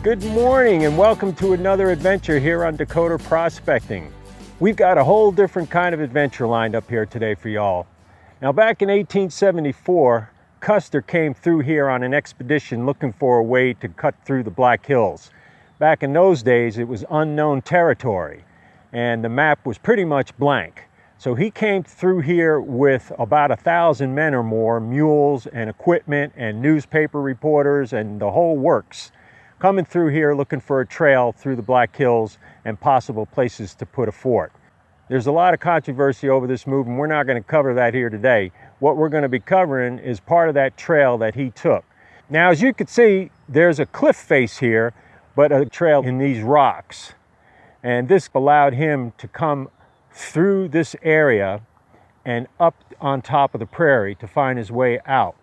Good morning and welcome to another adventure here on Dakota Prospecting. We've got a whole different kind of adventure lined up here today for y'all. Now back in 1874, Custer came through here on an expedition looking for a way to cut through the Black Hills. Back in those days it was unknown territory and the map was pretty much blank. So he came through here with about 1,000 men or more, mules and equipment and newspaper reporters and the whole works, coming through here looking for a trail through the Black Hills and possible places to put a fort. There's a lot of controversy over this move and we're not going to cover that here today. What we're going to be covering is part of that trail that he took. Now as you can see, there's a cliff face here, but a trail in these rocks. And this allowed him to come through this area and up on top of the prairie to find his way out.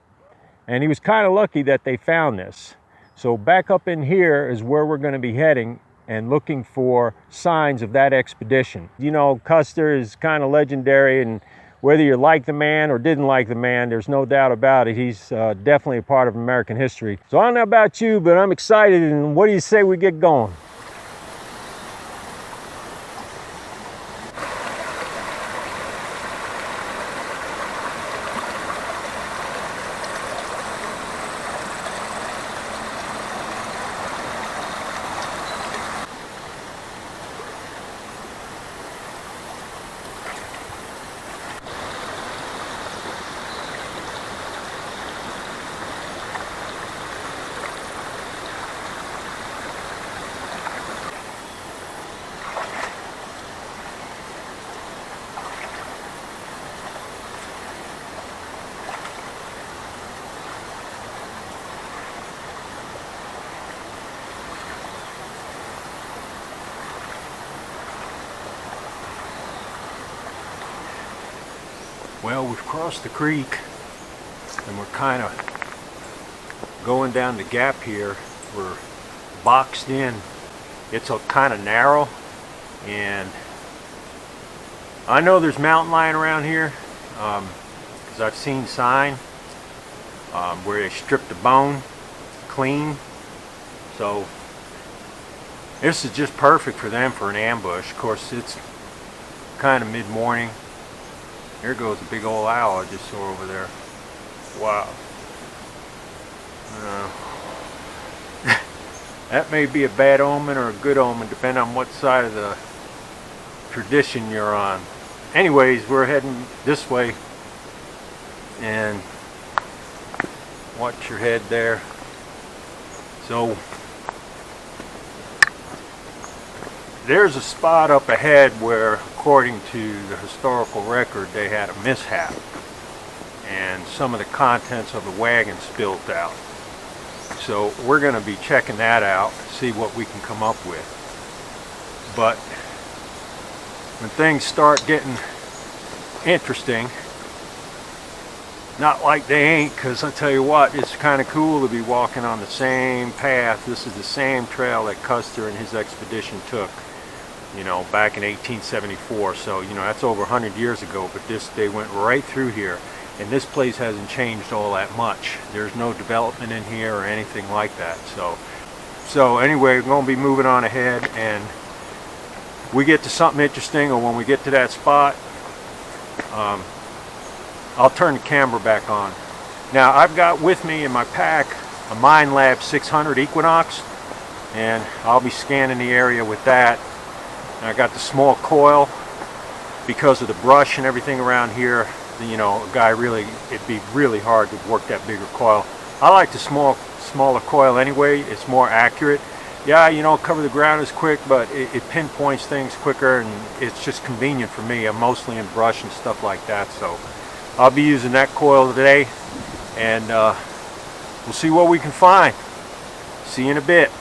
And he was kind of lucky that they found this. So back up in here is where we're going to be heading and looking for signs of that expedition. You know, Custer is kind of legendary, and whether you like the man or didn't like the man, there's no doubt about it. He's definitely a part of American history. So I don't know about you, but I'm excited, and what do you say we get going? Well, we've crossed the creek and we're kind of going down the gap here. We're boxed in. It's kind of narrow, and I know there's mountain lion around here because I've seen sign where they stripped the bone clean. So this is just perfect for them for an ambush. Of course, it's kind of mid-morning. Here goes a big old owl I just saw over there. Wow. That may be a bad omen or a good omen, depending on what side of the tradition you're on. Anyways, we're heading this way. And watch your head there. So there's a spot up ahead where, according to the historical record, they had a mishap and some of the contents of the wagon spilled out. So we're going to be checking that out, see what we can come up with. But when things start getting interesting, not like they ain't, because I tell you what, it's kind of cool to be walking on the same path. This is the same trail that Custer and his expedition took, you know, back in 1874. So, you know, that's over 100 years ago, but they went right through here. And this place hasn't changed all that much. There's no development in here or anything like that. So anyway, we're going to be moving on ahead, and we get to something interesting, or when we get to that spot, I'll turn the camera back on. Now, I've got with me in my pack a Mine Lab 600 Equinox, and I'll be scanning the area with that. And I got the small coil because of the brush and everything around here. You know, it'd be really hard to work that bigger coil. I like the smaller coil anyway. It's more accurate. Yeah, you know, cover the ground is quick, but it pinpoints things quicker, and it's just convenient for me. I'm mostly in brush and stuff like that, so I'll be using that coil today, and we'll see what we can find. See you in a bit.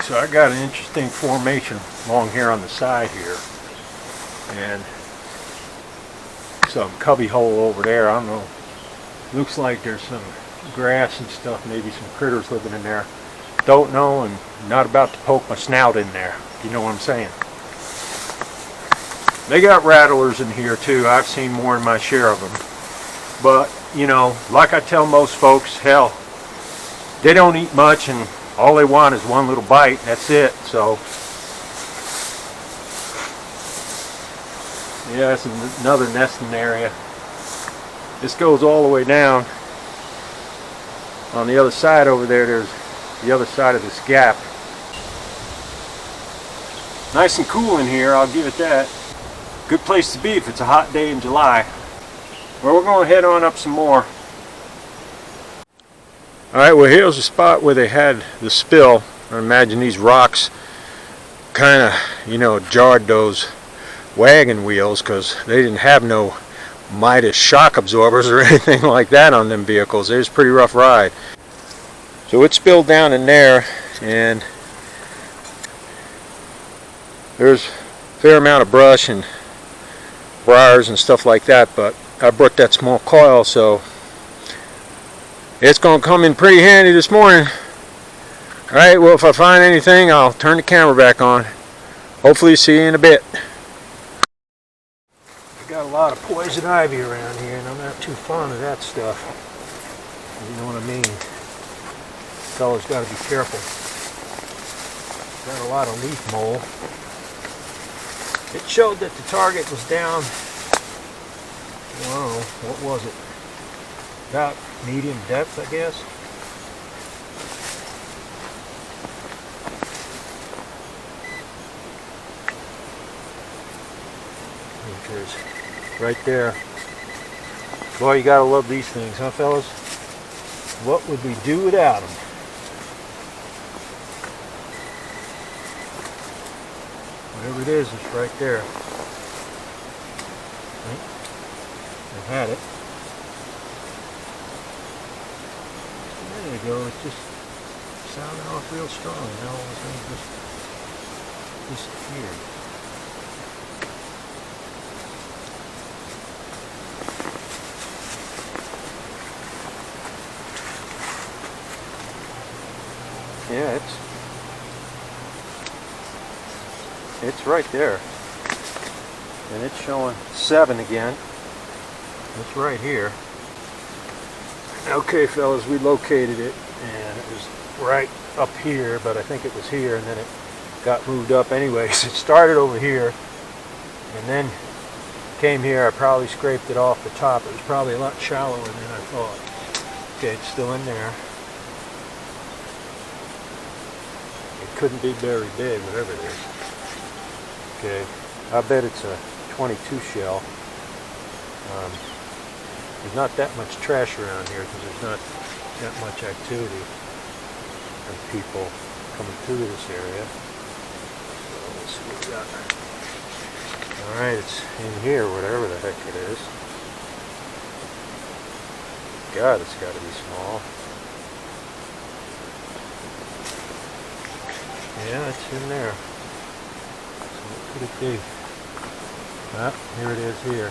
So I got an interesting formation along here on the side here, and some cubby hole over there. I don't know, looks like there's some grass and stuff, maybe some critters living in there. Don't know, and not about to poke my snout in there, you know what I'm saying. They got rattlers in here too. I've seen more than my share of them, but you know, like I tell most folks, hell, they don't eat much and all they want is one little bite, and that's it. So yeah, that's another nesting area. This goes all the way down. On the other side over there, there's the other side of this gap. Nice and cool in here, I'll give it that. Good place to be if it's a hot day in July. Well, we're going to head on up some more. Alright, well here's a spot where they had the spill. I imagine these rocks kind of, you know, jarred those wagon wheels, because they didn't have no Midas shock absorbers or anything like that on them vehicles. It was a pretty rough ride. So it spilled down in there, and there's a fair amount of brush and briars and stuff like that, but I brought that small coil, so it's going to come in pretty handy this morning. Alright, well if I find anything, I'll turn the camera back on. Hopefully see you in a bit. Got a lot of poison ivy around here, and I'm not too fond of that stuff. You know what I mean? Fellas got to be careful. Got a lot of leaf mold. It showed that the target was down, I don't know, what was it? About medium depth, I guess. There's right there. Boy, you gotta love these things, huh fellas? What would we do without them? Whatever it is, it's right there. Right? I had it. There you go, it's just sounding off real strong. Now all of a sudden it just disappeared. Yeah, it's right there, and it's showing 7 again. It's right here. Okay fellas, we located it, and it was right up here, but I think it was here, and then it got moved up anyways. It started over here and then came here. I probably scraped it off the top. It was probably a lot shallower than I thought. Okay, it's still in there. Couldn't be very big, whatever it is. Okay, I bet it's a 22 shell. There's not that much trash around here because there's not that much activity of people coming through this area. So let's see what we got. Alright, it's in here, whatever the heck it is. God, it's got to be small. Yeah, it's in there. So what could it be? Ah, here it is here.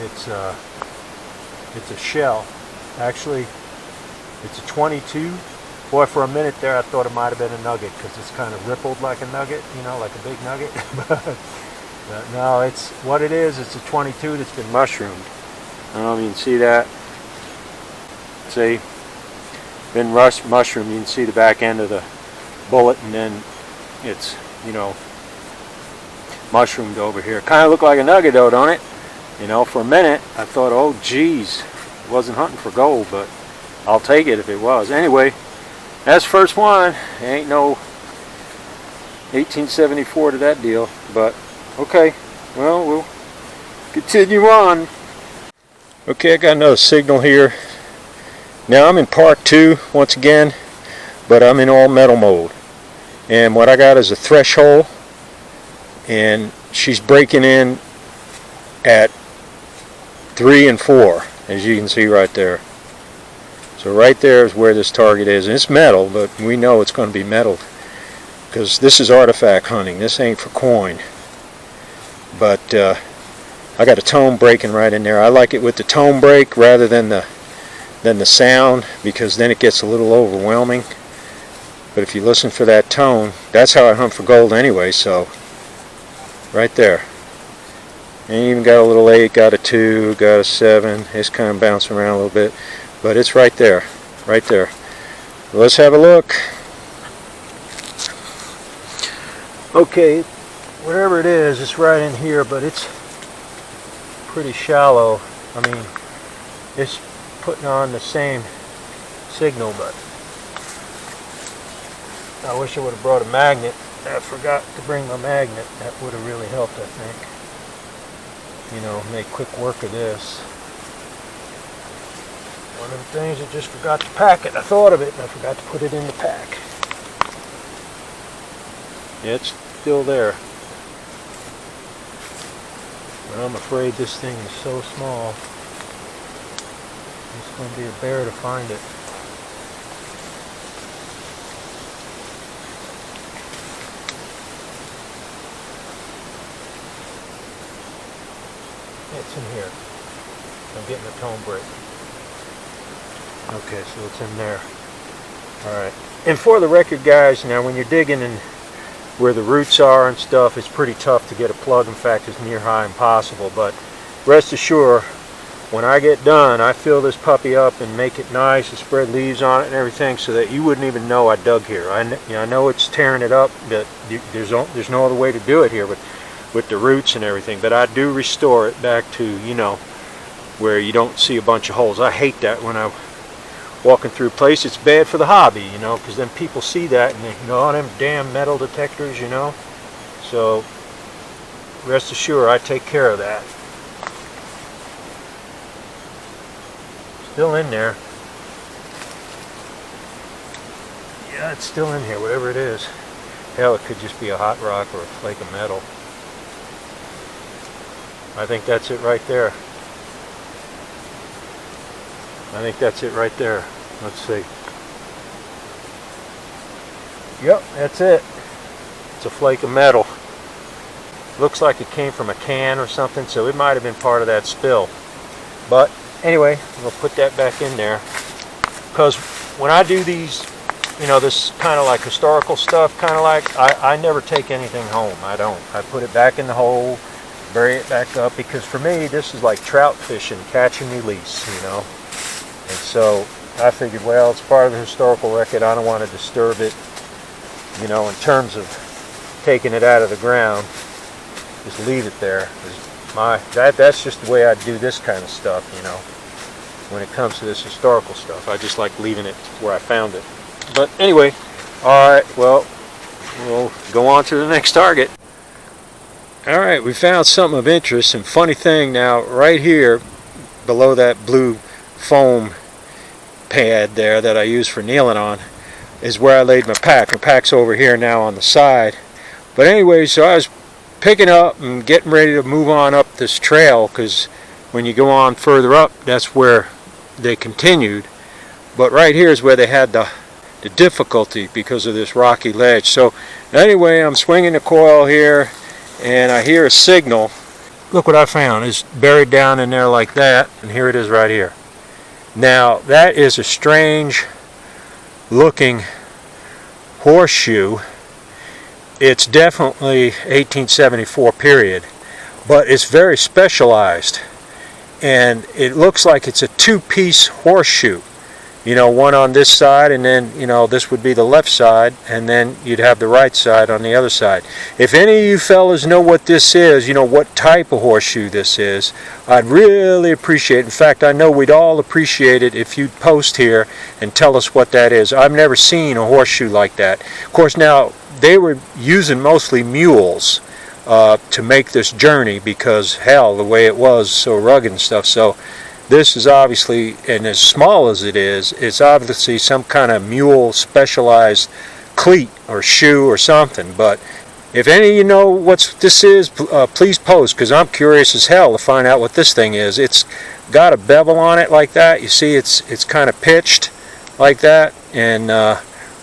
It's a shell. Actually, it's a 22. Boy, for a minute there I thought it might have been a nugget because it's kind of rippled like a nugget, you know, like a big nugget. But no, it's what it is. It's a 22 that's been mushroomed. I don't know if you can see that. See? Been mushroomed. You can see the back end of the bullet, and then it's, you know, mushroomed over here. Kind of looked like a nugget though, don't it? You know, for a minute I thought, oh geez, wasn't hunting for gold, but I'll take it if it was. Anyway, that's the first one. Ain't no 1874 to that deal, but okay, well, we'll continue on. Okay, I got another signal here. Now I'm in part 2 once again, but I'm in all metal mode. And what I got is a threshold, and she's breaking in at 3 and 4, as you can see right there. So right there is where this target is, and it's metal, but we know it's going to be metal because this is artifact hunting. This ain't for coin. But I got a tone breaking right in there. I like it with the tone break rather than the sound, because then it gets a little overwhelming. But if you listen for that tone, that's how I hunt for gold anyway. So right there. And you even got a little 8, got a 2, got a 7. It's kind of bouncing around a little bit, but it's right there, right there. Let's have a look. Okay, whatever it is, it's right in here, but it's pretty shallow. I mean, it's putting on the same signal, but I wish I would have brought a magnet. I forgot to bring my magnet. That would have really helped, I think. You know, make quick work of this. One of the things I just forgot to pack it. I thought of it and I forgot to put it in the pack. Yeah, it's still there. But I'm afraid this thing is so small. It's going to be a bear to find it. It's in here. I'm getting a tone break. Okay, so it's in there. Alright. And for the record, guys, now when you're digging in where the roots are and stuff, it's pretty tough to get a plug. In fact, it's near high impossible. But rest assured, when I get done, I fill this puppy up and make it nice and spread leaves on it and everything so that you wouldn't even know I dug here. I know it's tearing it up, but there's no other way to do it here with the roots and everything. But I do restore it back to, you know, where you don't see a bunch of holes. I hate that when I'm walking through a place. It's bad for the hobby, you know, because then people see that and they go, oh, them damn metal detectors, you know. So rest assured, I take care of that. Still in there. Yeah, it's still in here, whatever it is. Hell, it could just be a hot rock or a flake of metal. I think that's it right there. I think that's it right there. Let's see. Yep, that's it. It's a flake of metal. Looks like it came from a can or something, so it might have been part of that spill. But anyway, we'll put that back in there. Because when I do these, you know, this kind of like historical stuff, kind of like, I never take anything home. I don't. I put it back in the hole, bury it back up, because for me, this is like trout fishing, catch and release, you know. And so I figured, well, it's part of the historical record. I don't want to disturb it, you know, in terms of taking it out of the ground. Just leave it there. That's just the way I do this kind of stuff, you know. When it comes to this historical stuff, I just like leaving it where I found it. But anyway, all right, well, we'll go on to the next target. All right, we found something of interest. And funny thing now, right here below that blue foam pad there that I use for kneeling on is where I laid my pack. My pack's over here now on the side. But anyway, so I was picking up and getting ready to move on up this trail, because when you go on further up, that's where they continued. But right here is where they had the difficulty because of this rocky ledge. So anyway, I'm swinging the coil here and I hear a signal. Look what I found. It's buried down in there like that, and here it is right here. Now that is a strange looking horseshoe. It's definitely 1874 period, but it's very specialized, and it looks like it's a two-piece horseshoe. You know, one on this side, and then, you know, this would be the left side, and then you'd have the right side on the other side. If any of you fellas know what this is, you know what type of horseshoe this is, I'd really appreciate it. In fact, I know we'd all appreciate it if you'd post here and tell us what that is. I've never seen a horseshoe like that. Of course, now, they were using mostly mules to make this journey, because, hell, the way it was, so rugged and stuff. So this is obviously, and as small as it is, it's obviously some kind of mule specialized cleat or shoe or something. But if any of you know what this is, please post, because I'm curious as hell to find out what this thing is. It's got a bevel on it like that. You see, it's kind of pitched like that, and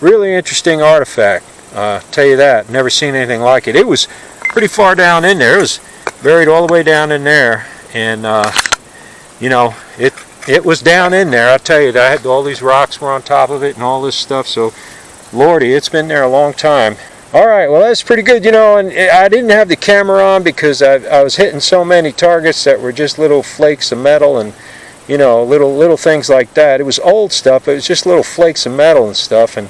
really interesting artifact. Tell you that, never seen anything like it. It was pretty far down in there. It was buried all the way down in there, and you know, it was down in there. I'll tell you, I had all these rocks were on top of it and all this stuff. So, Lordy, it's been there a long time. All right, well, that's pretty good, you know, and I didn't have the camera on because I was hitting so many targets that were just little flakes of metal and, you know, little things like that. It was old stuff, but it was just little flakes of metal and stuff, and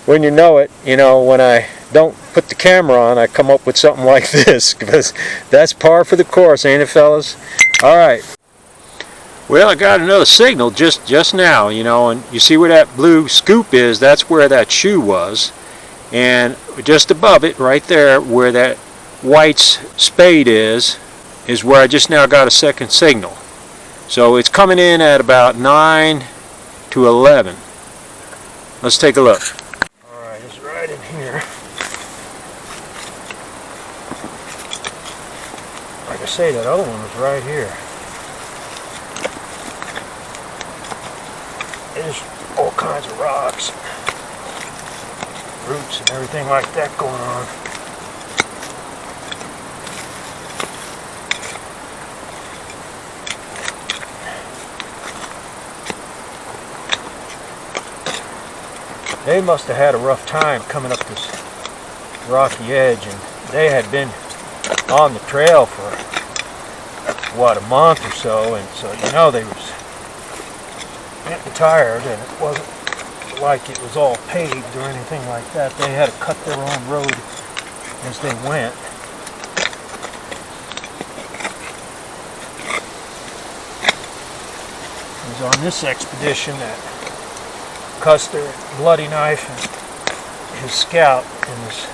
when you know it, you know, when I don't put the camera on, I come up with something like this, because that's par for the course, ain't it, fellas? All right. Well, I got another signal just now, you know, and you see where that blue scoop is? That's where that shoe was. And just above it, right there, where that white spade is where I just now got a second signal. So it's coming in at about 9 to 11. Let's take a look. Alright, it's right in here. Like I say, that other one was right here. There's all kinds of rocks, roots and everything like that going on. They must have had a rough time coming up this rocky edge, and they had been on the trail for what, a month or so, and so you know they was getting tired, and it wasn't like it was all paved or anything like that. They had to cut their own road as they went. It was on this expedition that Custer, Bloody Knife, and his scout and his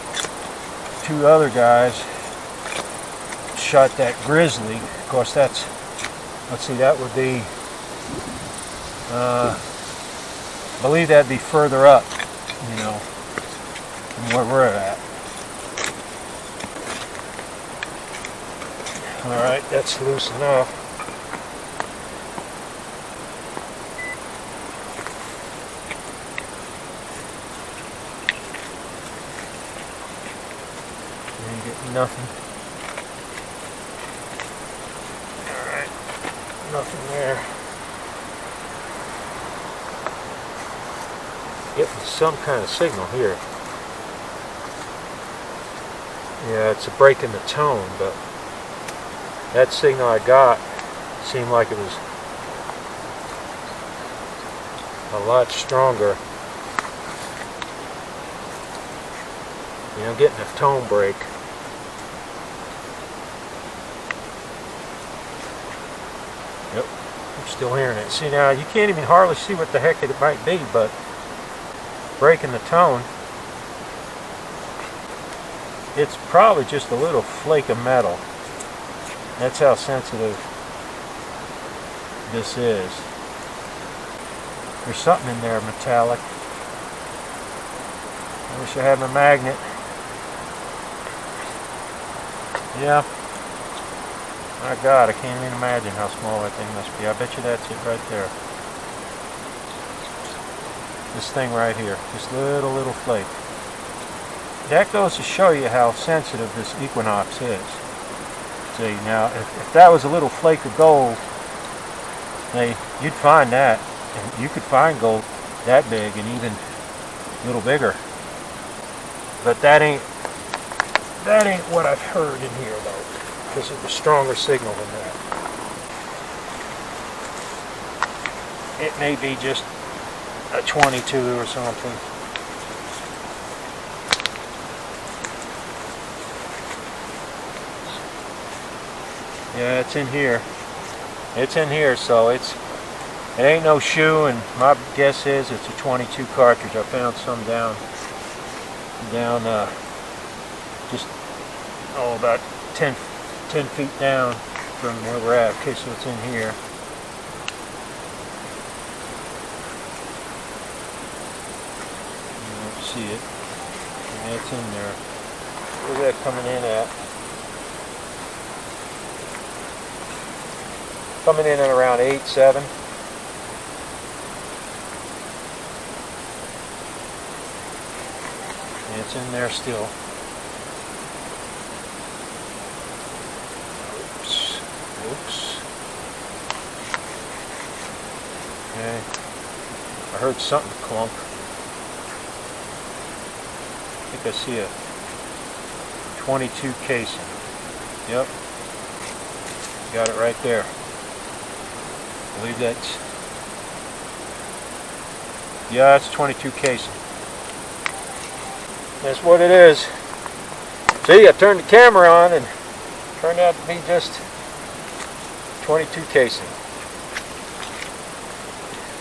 two other guys shot that grizzly. Of course, that's, let's see, that would be, I believe that'd be further up, you know, than where we're at. Alright, that's loose enough. Ain't getting nothing. Alright, nothing there. Getting some kind of signal here. Yeah, it's a break in the tone, but that signal I got seemed like it was a lot stronger. You know, getting a tone break. Yep, I'm still hearing it. See, now you can't even hardly see what the heck it might be, but breaking the tone, it's probably just a little flake of metal. That's how sensitive this is. There's something in there metallic. I wish I had my magnet. Yeah. My God, I can't even imagine how small that thing must be. I bet you that's it right there. This thing right here, this little flake. That goes to show you how sensitive this equinox is. See, now if that was a little flake of gold, you'd find that, and you could find gold that big and even a little bigger. But that ain't what I've heard in here though, because it's a stronger signal than that. It may be just a 22 or something. Yeah, it's in here. It's in here, so it ain't no shoe, and my guess is it's a 22 cartridge. I found some down just about 10 feet down from where we're at. Okay, so it's in here. You don't see it. Yeah, it's in there. Where's that coming in at? Coming in at around 8.7. It's in there still. Oops. Oops. Okay. I heard something clunk. I think I see a 22 casing. Yep. Got it right there. I believe that's, yeah, it's 22 casing. That's what it is. See, I turned the camera on and it turned out to be just 22 casing.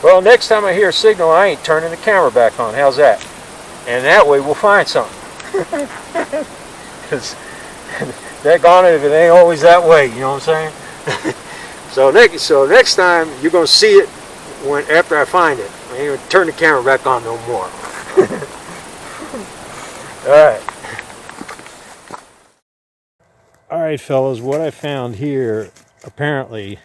Well, next time I hear a signal, I ain't turning the camera back on. How's that? And that way we'll find something. Because daggone it if it ain't always that way, you know what I'm saying? So next time you're gonna see it after I find it. I ain't gonna turn the camera back on no more. All right, fellas, what I found here apparently,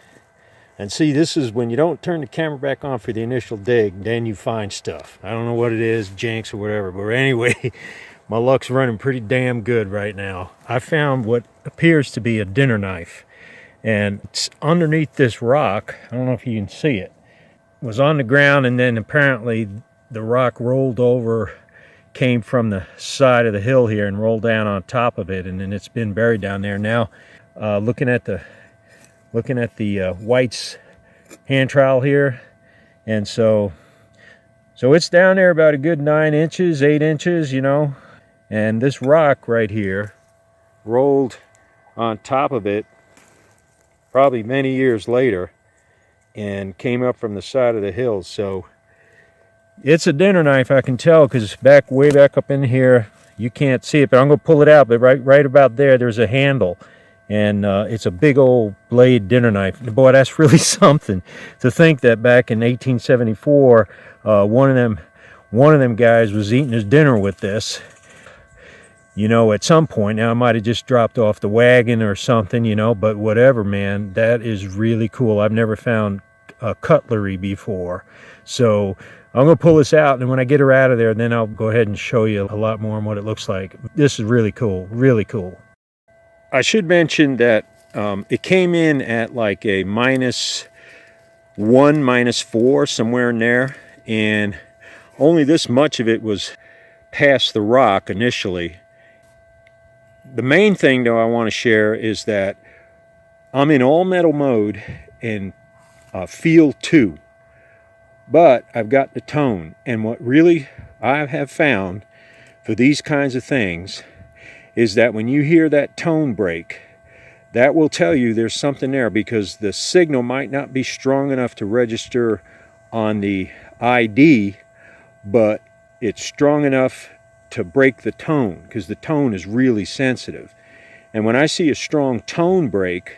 and see, this is when you don't turn the camera back on for the initial dig, then you find stuff. I don't know what it is, jinx or whatever, but anyway, my luck's running pretty damn good right now. I found what appears to be a dinner knife, and it's underneath this rock. I don't know if you can see it. It was on the ground, and then apparently the rock rolled over, came from the side of the hill here and rolled down on top of it, and then it's been buried down there. Now, looking at the White's hand trowel here, and so it's down there about a good 9 inches, 8 inches, you know, and this rock right here rolled on top of it probably many years later and came up from the side of the hill. So it's a dinner knife, I can tell, because way back up in here you can't see it, but I'm going to pull it out. But right about there's a handle, and it's a big old blade dinner knife. Boy, that's really something to think that back in 1874 one of them guys was eating his dinner with this, you know, at some point. Now, it might have just dropped off the wagon or something, you know, but whatever, man. That is really cool. I've never found cutlery before. So I'm going to pull this out, and when I get her out of there, then I'll go ahead and show you a lot more on what it looks like. This is really cool, really cool. I should mention that it came in at like a -1, -4, somewhere in there, and only this much of it was past the rock initially. The main thing, though, I want to share is that I'm in all metal mode in field 2, but I've got the tone, and what really I have found for these kinds of things is that when you hear that tone break, that will tell you there's something there, because the signal might not be strong enough to register on the ID, but it's strong enough to break the tone, because the tone is really sensitive. And when I see a strong tone break,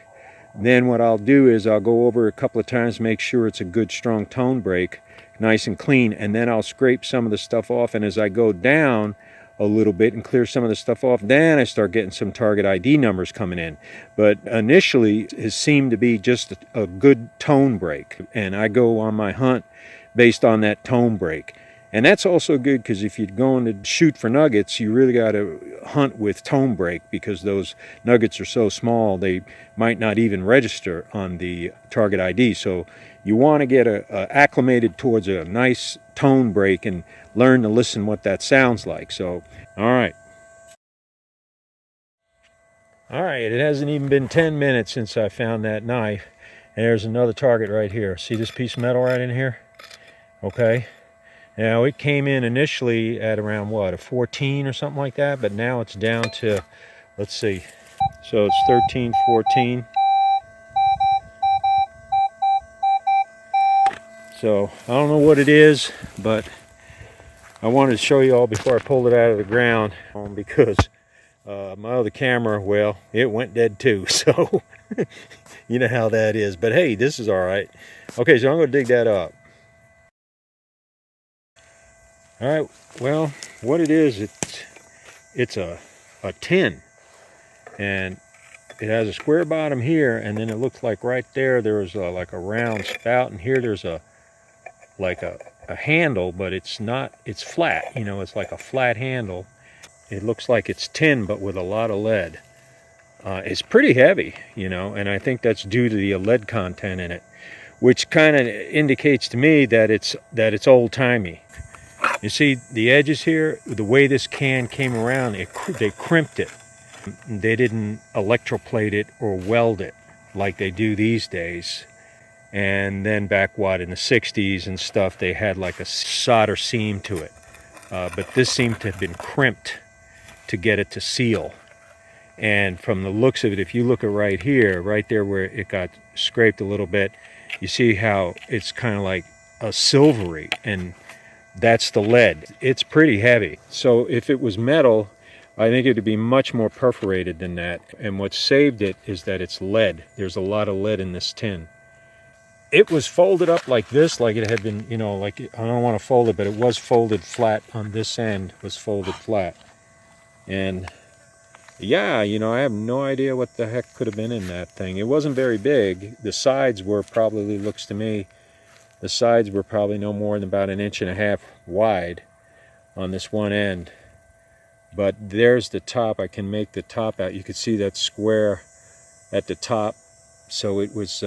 then what I'll do is I'll go over a couple of times, make sure it's a good strong tone break, nice and clean, and then I'll scrape some of the stuff off, and as I go down a little bit and clear some of the stuff off, then I start getting some target ID numbers coming in. But initially it seemed to be just a good tone break, and I go on my hunt based on that tone break. And that's also good, because if you're going to shoot for nuggets, you really got to hunt with tone break, because those nuggets are so small they might not even register on the target ID. So you want to get acclimated towards a nice tone break and learn to listen what that sounds like. So, all right, it hasn't even been 10 minutes since I found that knife, and there's another target right here. See this piece of metal right in here? Okay. Now, it came in initially at around, what, a 14 or something like that, but now it's down to, let's see, so it's 13, 14. So, I don't know what it is, but I wanted to show you all before I pulled it out of the ground, because my other camera, well, it went dead too, so you know how that is. But hey, this is all right. Okay, so I'm going to dig that up. All right, well, what it is, it's a tin, and it has a square bottom here, and then it looks like right there was like a round spout, and here there's like a handle, but it's not, it's flat, you know, it's like a flat handle, It looks like it's tin, but with a lot of lead. It's pretty heavy, you know, and I think that's due to the lead content in it, which kind of indicates to me that it's old-timey. You see the edges here, the way this can came around, they crimped it. They didn't electroplate it or weld it like they do these days. And then back, in the 60s and stuff, they had like a solder seam to it. But this seemed to have been crimped to get it to seal. And from the looks of it, if you look at right here, right there where it got scraped a little bit, you see how it's kind of like a silvery, and that's the lead. It's pretty heavy. So if it was metal, I think it would be much more perforated than that. And what saved it is that it's lead. There's a lot of lead in this tin. It was folded up like this, like it had been, you know, like, I don't want to fold it, but it was folded flat on this end, was folded flat. And yeah, you know, I have no idea what the heck could have been in that thing. It wasn't very big. The sides were probably, looks to me, the sides were probably no more than about 1.5 inches wide on this one end. But there's the top. I can make the top out. You could see that square at the top. So it was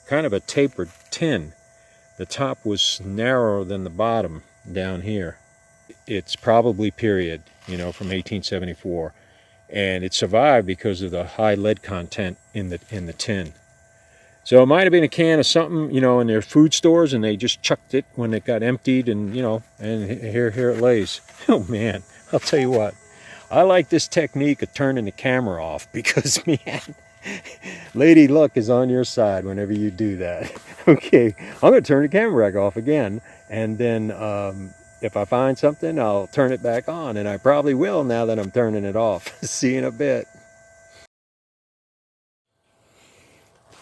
kind of a tapered tin. The top was narrower than the bottom down here. It's probably period, you know, from 1874. And it survived because of the high lead content in the tin. So it might have been a can of something, you know, in their food stores, and they just chucked it when it got emptied, and, you know, and here it lays. Oh man, I'll tell you what, I like this technique of turning the camera off, because man, Lady Luck is on your side whenever you do that. Okay, I'm going to turn the camera back off again, and then if I find something, I'll turn it back on, and I probably will now that I'm turning it off. See you in a bit.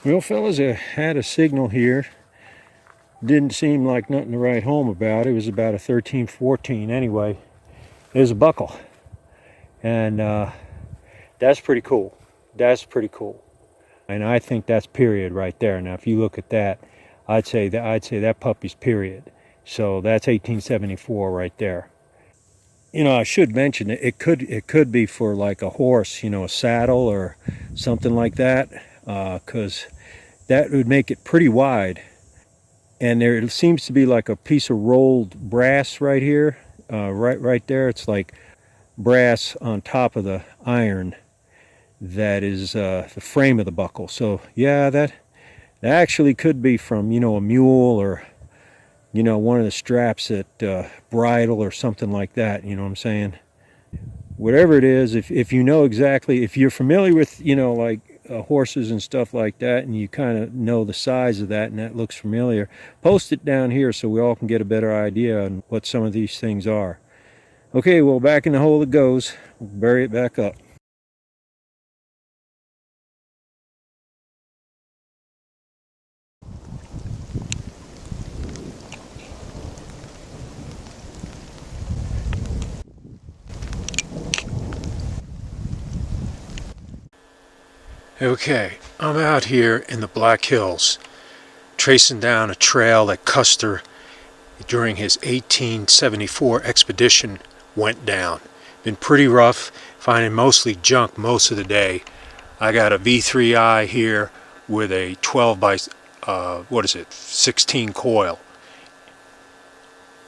Well, fellas, I had a signal here. Didn't seem like nothing to write home about. It was about a 13-14 anyway. There's a buckle. And that's pretty cool. That's pretty cool. And I think that's period right there. Now, if you look at that, I'd say that puppy's period. So that's 1874 right there. You know, I should mention it could be for like a horse, you know, a saddle or something like that, because that would make it pretty wide. And there seems to be like a piece of rolled brass right here, right there. It's like brass on top of the iron that is the frame of the buckle. So yeah, that actually could be from, you know, a mule, or, you know, one of the straps at bridle or something like that. You know what I'm saying? Whatever it is, if you know exactly, if you're familiar with, you know, like horses and stuff like that, and you kind of know the size of that and that looks familiar, post it down here so we all can get a better idea on what some of these things are. Okay, well, back in the hole it goes. We'll bury it back up. Okay, I'm out here in the Black Hills, tracing down a trail that Custer, during his 1874 expedition, went down. Been pretty rough, finding mostly junk most of the day. I got a V3i here with a 12 by 16 coil.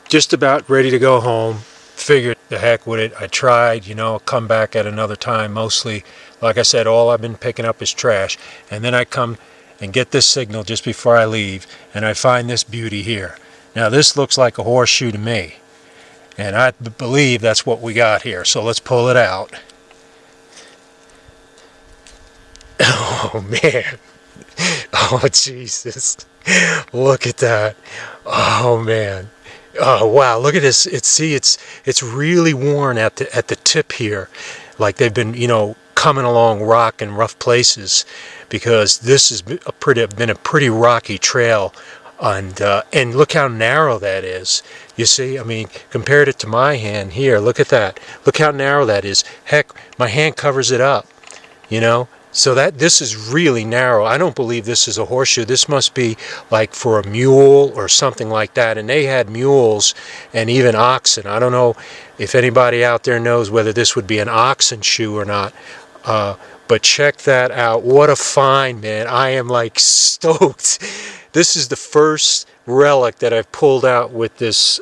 Just about ready to go home. Figured the heck with it. I tried, you know, come back at another time. Mostly, like I said, all I've been picking up is trash. And then I come and get this signal just before I leave, and I find this beauty here. Now this looks like a horseshoe to me, and I believe that's what we got here. So let's pull it out. Oh man. Oh Jesus. Look at that. Oh man. Oh wow, look at this. It's really worn at the tip here, like they've been, you know, coming along rock and rough places, because this has been a pretty rocky trail, and look how narrow that is. You see, I mean, compared it to my hand here, look at that. Look how narrow that is. Heck, my hand covers it up, you know. So this is really narrow. I don't believe this is a horseshoe. This must be like for a mule or something like that. And they had mules and even oxen. I don't know if anybody out there knows whether this would be an oxen shoe or not. But check that out. What a find, man. I am like stoked. This is the first relic that I've pulled out with this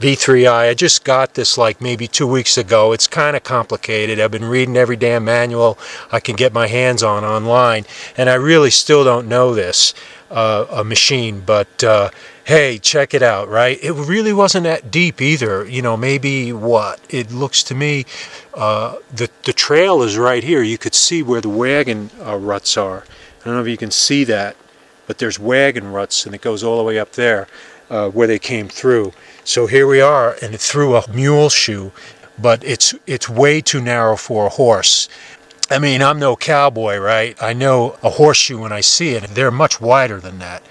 V3i. I just got this like maybe 2 weeks ago. It's kind of complicated. I've been reading every damn manual I can get my hands on online, and I really still don't know this a machine, but hey, check it out, right? It really wasn't that deep either. You know, maybe what it looks to me, the trail is right here. You could see where the wagon ruts are. I don't know if you can see that, but there's wagon ruts, and it goes all the way up there where they came through. So here we are, and it's through a mule shoe, but it's way too narrow for a horse. I mean, I'm no cowboy, right? I know a horseshoe when I see it, and they're much wider than that.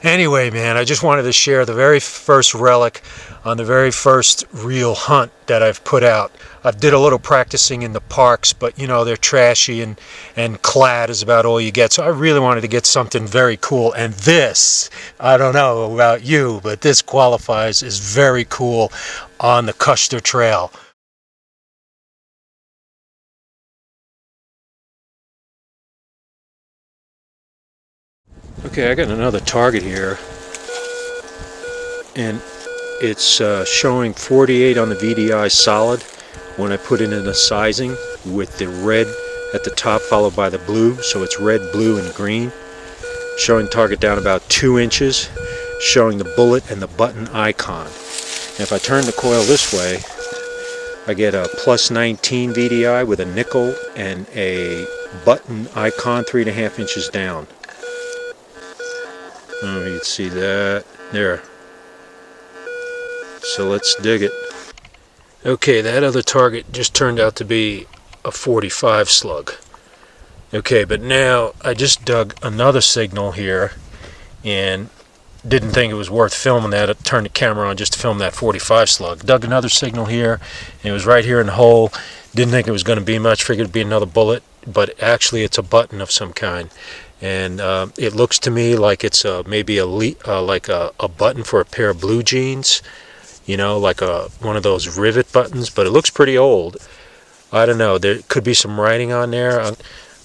Anyway, man, I just wanted to share the very first relic on the very first real hunt that I've put out. I did a little practicing in the parks, but you know, they're trashy and clad is about all you get. So I really wanted to get something very cool. And this, I don't know about you, but this qualifies as very cool on the Custer Trail. Okay, I got another target here, and it's showing 48 on the VDI solid when I put it in the sizing with the red at the top followed by the blue, so it's red, blue, and green. Showing target down about 2 inches, showing the bullet and the button icon. And if I turn the coil this way, I get a plus 19 VDI with a nickel and a button icon 3.5 inches down. Oh, you can see that there. So let's dig it. Okay, that other target just turned out to be a 45 slug. Okay, but now I just dug another signal here and didn't think it was worth filming that. I turned the camera on just to film that 45 slug. Dug another signal here, and it was right here in the hole. Didn't think it was going to be much. Figured it'd be another bullet, but actually it's a button of some kind. And it looks to me like it's maybe like a button for a pair of blue jeans, you know, like one of those rivet buttons, but it looks pretty old. I don't know, there could be some writing on there,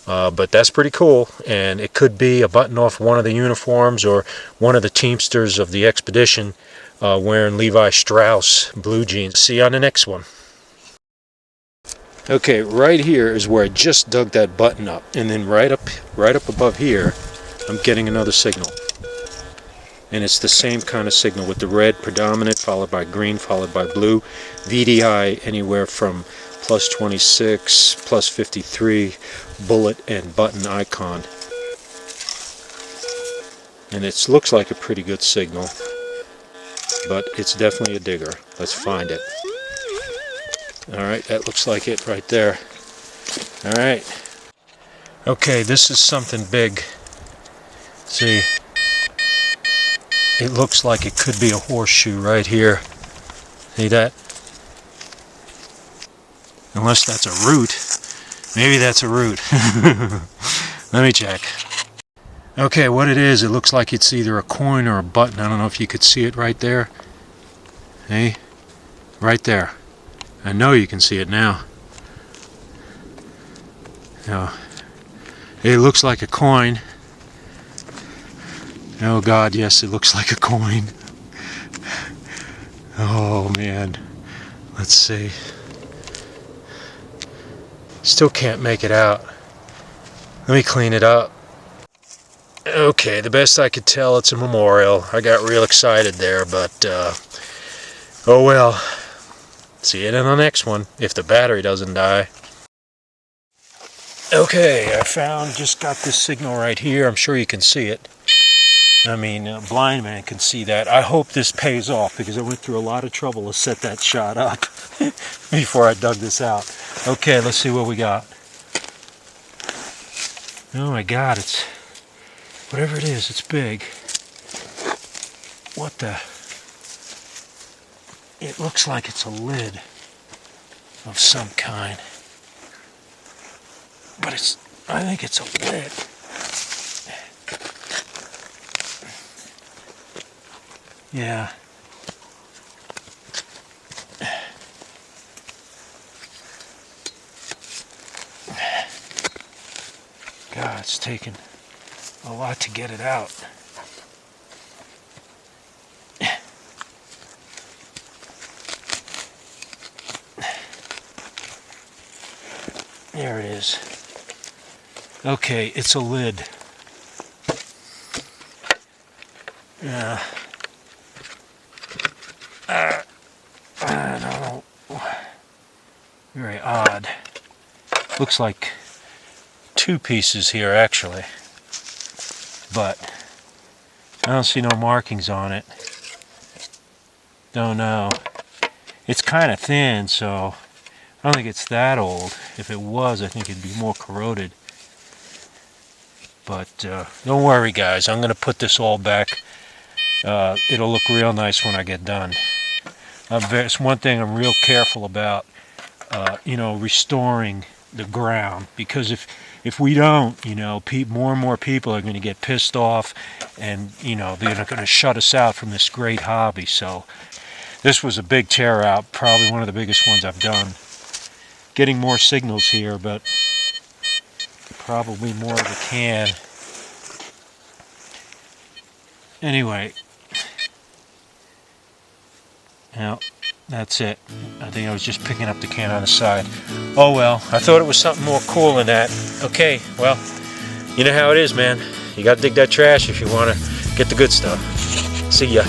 but that's pretty cool. And it could be a button off one of the uniforms or one of the Teamsters of the expedition wearing Levi Strauss blue jeans. See you on the next one. Okay, right here is where I just dug that button up, and then right up above here, I'm getting another signal. And it's the same kind of signal with the red predominant, followed by green, followed by blue. VDI anywhere from plus 26, plus 53, bullet and button icon. And it looks like a pretty good signal, but it's definitely a digger. Let's find it. Alright, that looks like it right there. Alright. Okay, this is something big. See, it looks like it could be a horseshoe right here. See that? Unless that's a root. Maybe that's a root. Let me check. Okay, what it is, it looks like it's either a coin or a button. I don't know if you could see it right there. Hey, right there. I know you can see it now. It looks like a coin. Oh God, yes, it looks like a coin. Oh man, let's see. Still can't make it out. Let me clean it up. Okay, the best I could tell, it's a memorial. I got real excited there, but oh well. See you in the next one, if the battery doesn't die. Okay, just got this signal right here. I'm sure you can see it. I mean, a blind man can see that. I hope this pays off, because I went through a lot of trouble to set that shot up before I dug this out. Okay, let's see what we got. Oh my God, it's, whatever it is, it's big. What the? It looks like it's a lid of some kind. But I think it's a lid. Yeah. God, it's taken a lot to get it out. There it is. Okay, it's a lid. Yeah. I don't know. Very odd. Looks like two pieces here actually, but I don't see no markings on it. Don't know. It's kind of thin, so I don't think it's that old. If it was, I think it'd be more corroded. But don't worry, guys. I'm going to put this all back. It'll look real nice when I get done. It's one thing I'm real careful about, restoring the ground, because if we don't, more and more people are going to get pissed off, and they're going to shut us out from this great hobby. So this was a big tear out, probably one of the biggest ones I've done. Getting more signals here, but probably more of a can. Anyway, now that's it. I think I was just picking up the can on the side. Oh well, I thought it was something more cool than that. Okay, well, you know how it is, man. You gotta dig that trash if you want to get the good stuff. See ya.